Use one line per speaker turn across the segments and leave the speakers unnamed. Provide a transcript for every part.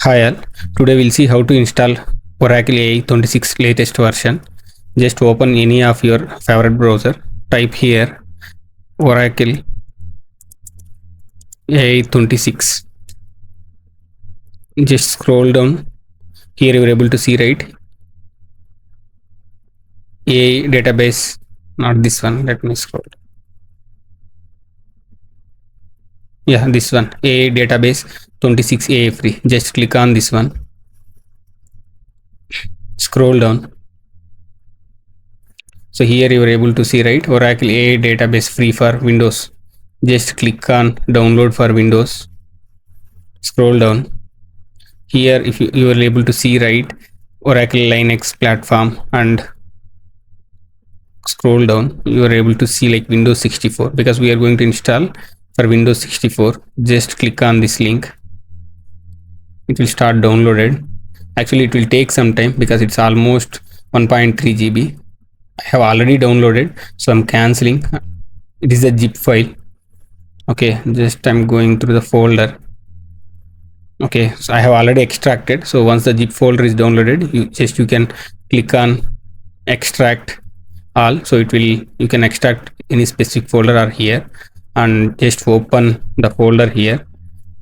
Hi all, today we'll see how to install Oracle AI 26 latest version. Just open any of your favorite browser, type here Oracle AI 26. Just scroll down. Here you are able to see, right, AI database, not this one. Let me scroll. Yeah, this one, AI database 26 AI free. Just click on this one. Scroll down. So here you are able to see, right, Oracle AI database free for Windows. Just click on download for Windows. Scroll down. Here if you are able to see, right, Oracle Linux platform, and scroll down you are able to see like Windows 64, because we are going to install for Windows 64. Just click on this link. It will start downloaded. Actually it will take some time because it's almost 1.3 GB. I have already downloaded, so I'm canceling. It is a zip file. Okay, just I'm going through the folder. Okay, so I have already extracted. So once the zip folder is downloaded, you can click on extract all. So you can extract any specific folder or here, and just open the folder here.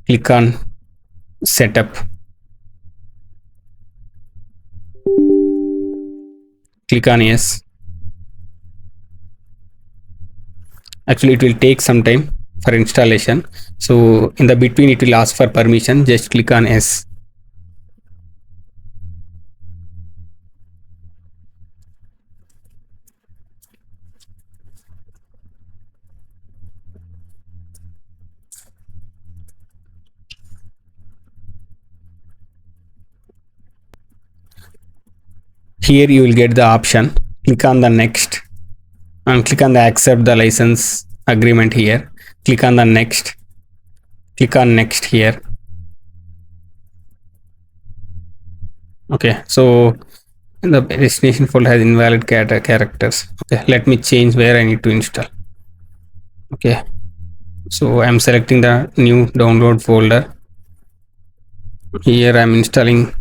Click on setup. Click on yes. Actually it will take some time for installation, so in the between it will ask for permission. Just click on yes. Here you will get the option. Click on the next and click on the accept the license agreement here. Click on the next. Click on next here. Okay, so the destination folder has invalid characters. Okay, let me change where I need to install. Okay, so I'm selecting the new download folder. Here I'm installing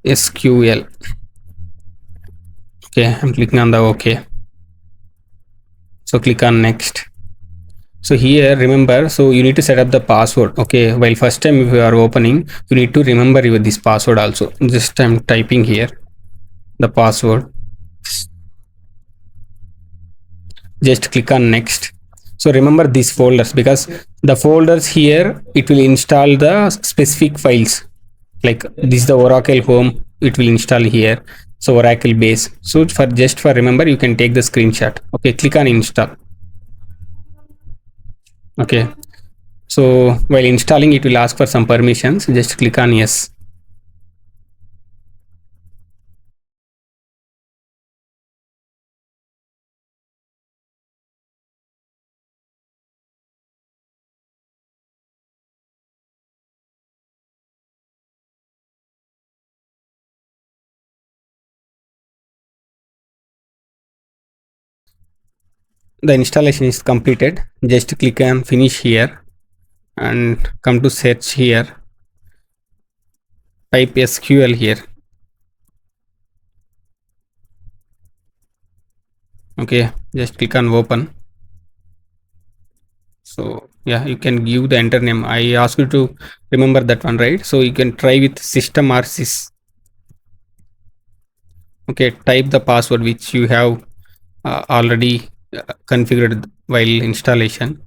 SQL. Okay, I'm clicking on the OK. So click on next. So here remember, so you need to set up the password. Okay, while first time if you are opening, you need to remember this password also. Just I'm typing here the password. Just click on next. So remember these folders, because the folders here it will install the specific files. Like this is the Oracle home, it will install here. So Oracle base. So for remember, you can take the screenshot. Okay, click on install. Okay, so while installing it will ask for some permissions. Just click on yes. The installation is completed. Just click on finish here and come to search here. Type SQL here. Okay, just click on open. So yeah, you can give the enter name. I ask you to remember that one, right? So you can try with system or sys. Okay, type the password which you have already configured while installation.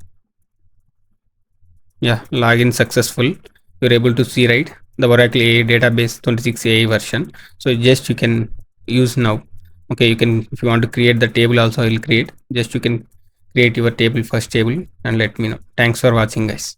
Yeah, login successful. You're able to see, right, the Oracle AI database 26 AI version. So just you can use now. Okay, you can, if you want to create the table also, I will create. Just you can create your table, first table, and let me know. Thanks for watching, guys.